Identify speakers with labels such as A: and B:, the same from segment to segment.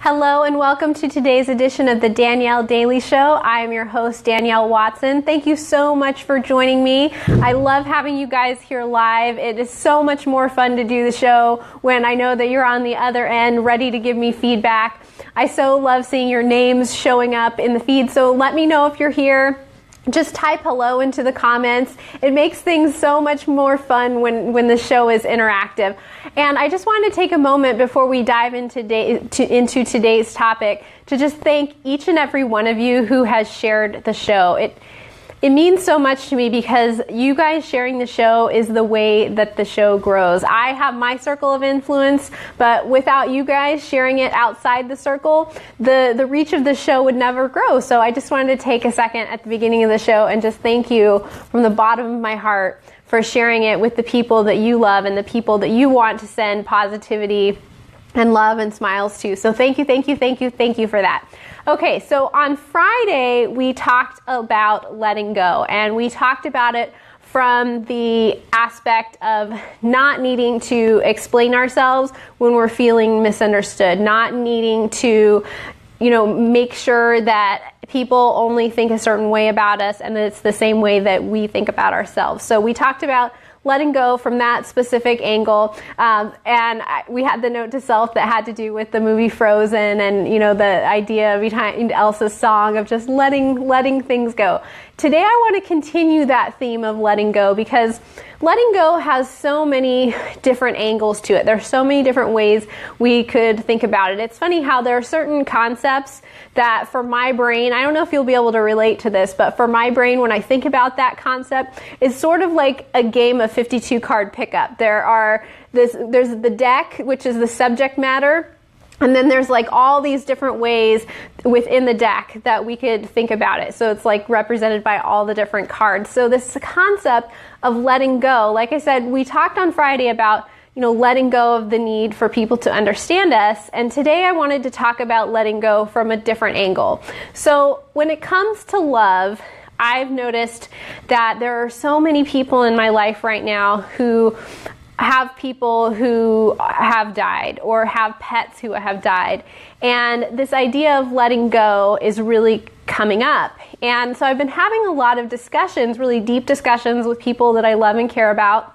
A: Hello and welcome to today's edition of the Danielle Daily Show. I am your host, Danielle Watson. Thank you so much for joining me. I love having you guys here live. It is so much more fun to do the show when I know that you're on the other end ready to give me feedback. I so love seeing your names showing up in the feed, so let me know if you're here. Just type hello into the comments. It makes things so much more fun when the show is interactive. And I just wanted to take a moment before we dive into today's topic to just thank each and every one of you who has shared the show. It means so much to me because you guys sharing the show is the way that the show grows. I have my circle of influence, but without you guys sharing it outside the circle, the reach of the show would never grow. So I just wanted to take a second at the beginning of the show and just thank you from the bottom of my heart for sharing it with the people that you love and the people that you want to send positivity and love and smiles to. So thank you, thank you, thank you, thank you for that. Okay, so on Friday, we talked about letting go, and we talked about it from the aspect of not needing to explain ourselves when we're feeling misunderstood, not needing to, make sure that people only think a certain way about us and that it's the same way that we think about ourselves. So we talked about letting go from that specific angle, and we had the note to self that had to do with the movie Frozen and the idea behind Elsa's song of just letting things go. Today I want to continue that theme of letting go because letting go has so many different angles to it. There's so many different ways we could think about it. It's funny how there are certain concepts that for my brain, I don't know if you'll be able to relate to this, but for my brain, when I think about that concept, it's sort of like a game of 52 card pickup. There's the deck, which is the subject matter, and then there's like all these different ways within the deck that we could think about it. So it's like represented by all the different cards. So this concept of letting go, like I said, we talked on Friday about letting go of the need for people to understand us. And today I wanted to talk about letting go from a different angle. So when it comes to love, I've noticed that there are so many people in my life right now who have people who have died or have pets who have died. And this idea of letting go is really coming up. And so I've been having a lot of discussions, really deep discussions with people that I love and care about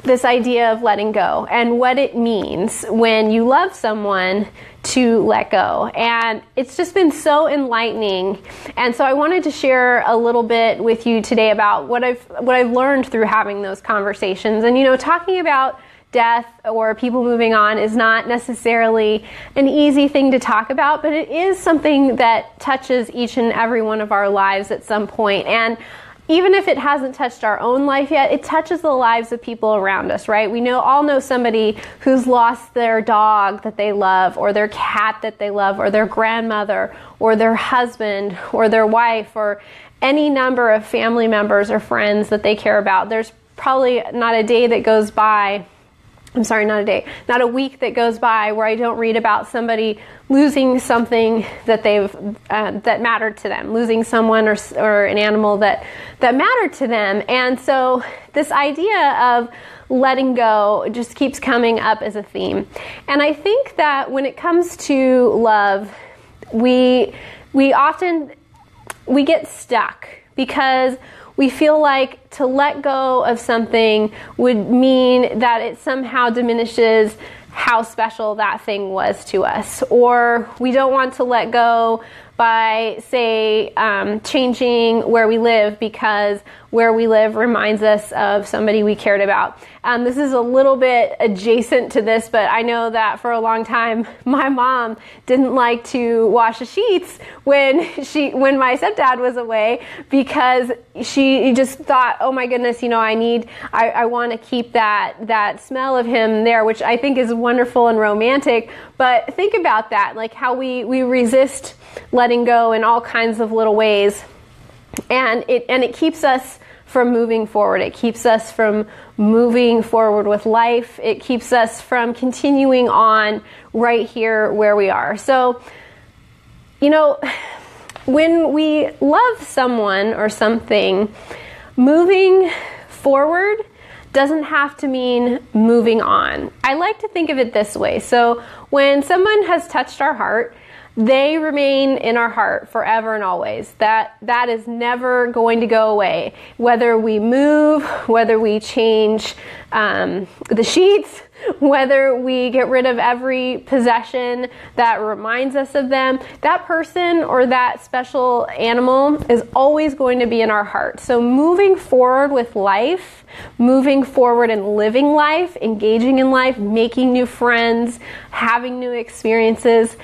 A: this idea of letting go and what it means when you love someone to let go. And it's just been so enlightening. And so I wanted to share a little bit with you today about what I've learned through having those conversations. And talking about death or people moving on is not necessarily an easy thing to talk about, but it is something that touches each and every one of our lives at some point. And even if it hasn't touched our own life yet, it touches the lives of people around us, right? We all know somebody who's lost their dog that they love, or their cat that they love, or their grandmother, or their husband, or their wife, or any number of family members or friends that they care about. There's probably not a day that goes by, not a week that goes by where I don't read about somebody losing something that that mattered to them, losing someone or an animal that mattered to them. And so this idea of letting go just keeps coming up as a theme. And I think that when it comes to love, we often get stuck because we feel like to let go of something would mean that it somehow diminishes how special that thing was to us. Or we don't want to let go by, say, changing where we live because where we live reminds us of somebody we cared about. This is a little bit adjacent to this, but I know that for a long time, my mom didn't like to wash the sheets when my stepdad was away because she just thought, oh my goodness, I want to keep that smell of him there, which I think is wonderful and romantic. But think about that, like how we resist letting go in all kinds of little ways, and it keeps us from moving forward. It keeps us from moving forward with life. It keeps us from continuing on right here where we are. So, when we love someone or something, moving forward doesn't have to mean moving on. I like to think of it this way. So when someone has touched our heart, they remain in our heart forever and always. That is never going to go away. Whether we move, whether we change the sheets, whether we get rid of every possession that reminds us of them, that person or that special animal is always going to be in our heart. So moving forward with life, moving forward and living life, engaging in life, making new friends, having new experiences,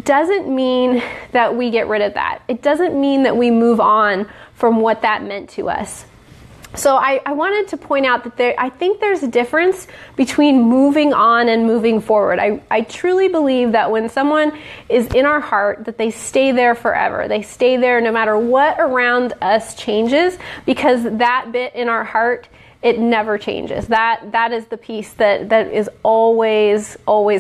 A: doesn't mean that we get rid of that. It doesn't mean that we move on from what that meant to us. So I wanted to point out that I think there's a difference between moving on and moving forward. I truly believe that when someone is in our heart, that they stay there forever. They stay there no matter what around us changes, because that bit in our heart, it never changes. That is the piece that is always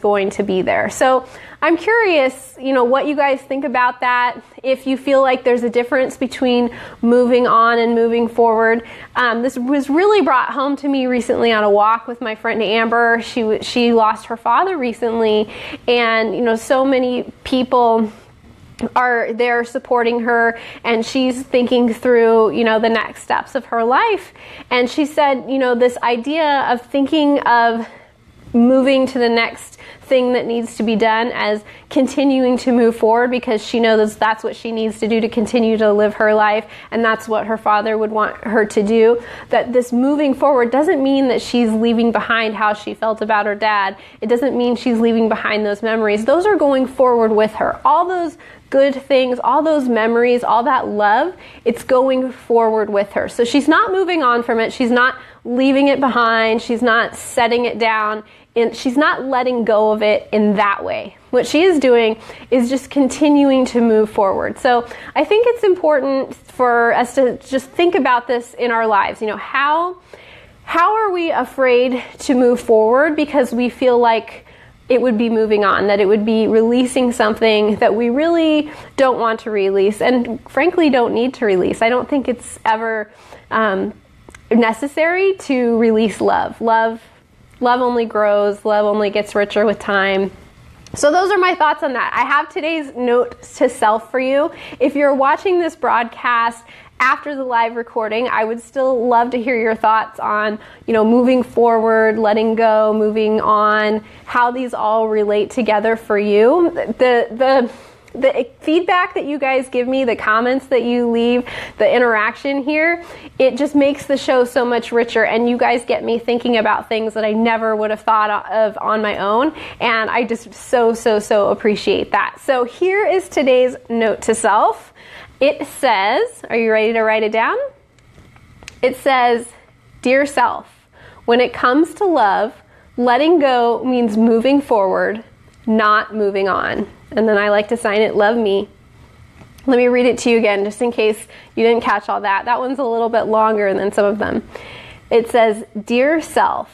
A: going to be there. So I'm curious, what you guys think about that. If you feel like there's a difference between moving on and moving forward. This was really brought home to me recently on a walk with my friend Amber. She lost her father recently, and so many people are there supporting her, and she's thinking through, the next steps of her life. And she said, this idea of thinking of moving to the next thing that needs to be done as continuing to move forward, because she knows that's what she needs to do to continue to live her life, and that's what her father would want her to do. That this moving forward doesn't mean that she's leaving behind how she felt about her dad. It doesn't mean she's leaving behind those memories. Those are going forward with her. All those good things, all those memories, all that love, it's going forward with her. So she's not moving on from it. She's not leaving it behind. She's not setting it down. And she's not letting go of it in that way. What she is doing is just continuing to move forward. So I think it's important for us to just think about this in our lives. How are we afraid to move forward because we feel like it would be moving on, that it would be releasing something that we really don't want to release, and frankly don't need to release. I don't think it's ever necessary to release love. Love only grows, love only gets richer with time. So those are my thoughts on that. I have today's note to self for you. If you're watching this broadcast after the live recording, I would still love to hear your thoughts on, moving forward, letting go, moving on, how these all relate together for you. The feedback that you guys give me, the comments that you leave, the interaction here, it just makes the show so much richer, and you guys get me thinking about things that I never would have thought of on my own, and I just so appreciate that. So here is today's note to self. It says, are you ready to write it down? It says, "Dear self, when it comes to love, letting go means moving forward, not moving on." And then I like to sign it, "Love me." Let me read it to you again, just in case you didn't catch all that. That one's a little bit longer than some of them. It says, "Dear self,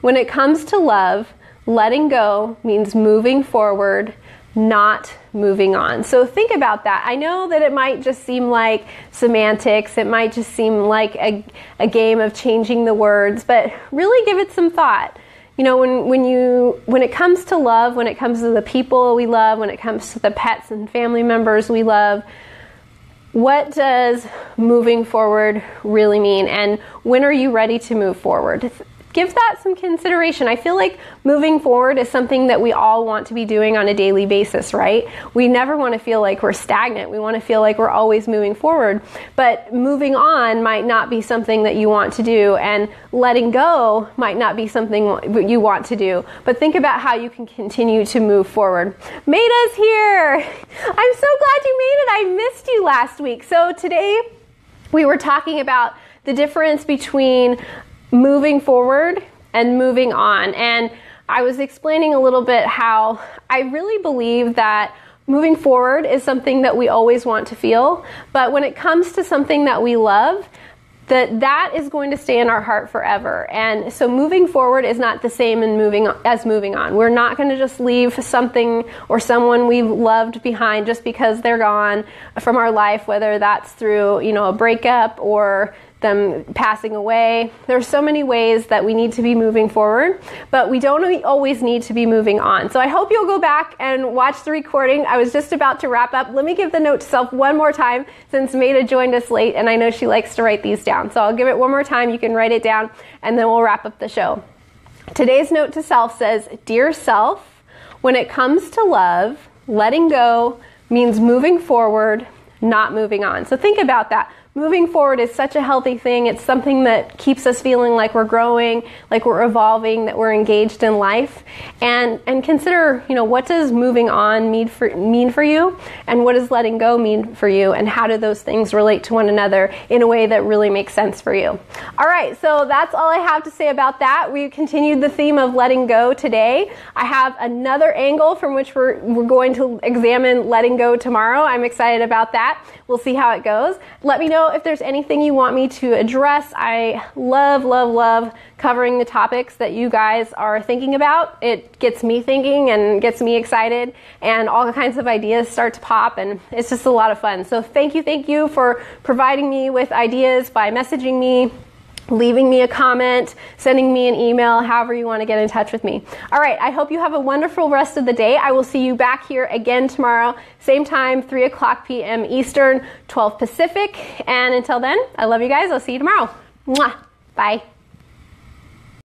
A: when it comes to love, letting go means moving forward, not moving on." So think about that. I know that it might just seem like semantics. It might just seem like a game of changing the words, but really give it some thought. When it comes to love, when it comes to the people we love, when it comes to the pets and family members we love, what does moving forward really mean? And when are you ready to move forward? Give that some consideration. I feel like moving forward is something that we all want to be doing on a daily basis, right? We never want to feel like we're stagnant. We want to feel like we're always moving forward. But moving on might not be something that you want to do, and letting go might not be something you want to do. But think about how you can continue to move forward. Maida's here! I'm so glad you made it. I missed you last week. So today we were talking about the difference between moving forward and moving on. And I was explaining a little bit how I really believe that moving forward is something that we always want to feel, but when it comes to something that we love, that is going to stay in our heart forever. And so moving forward is not the same as moving on. We're not going to just leave something or someone we've loved behind just because they're gone from our life, whether that's through, a breakup or them passing away. There's so many ways that we need to be moving forward, but we don't always need to be moving on. So I hope you'll go back and watch the recording. I was just about to wrap up. Let me give the note to self one more time since Maida joined us late, and I know she likes to write these down. So I'll give it one more time. You can write it down, and then we'll wrap up the show. Today's note to self says, "Dear self, when it comes to love, letting go means moving forward, not moving on." So think about that. Moving forward is such a healthy thing. It's something that keeps us feeling like we're growing, like we're evolving, that we're engaged in life. And consider, what does moving on mean for you? And what does letting go mean for you? And how do those things relate to one another in a way that really makes sense for you? All right, so that's all I have to say about that. We continued the theme of letting go today. I have another angle from which we're going to examine letting go tomorrow. I'm excited about that. We'll see how it goes. Let me know if there's anything you want me to address. I love, love, love covering the topics that you guys are thinking about. It gets me thinking and gets me excited, and all kinds of ideas start to pop, and it's just a lot of fun. So thank you for providing me with ideas by messaging me, leaving me a comment, sending me an email, however you want to get in touch with me. All right, I hope you have a wonderful rest of the day. I will see you back here again tomorrow, same time, 3 o'clock p.m. Eastern, 12 Pacific. And until then, I love you guys. I'll see you tomorrow. Mwah. Bye.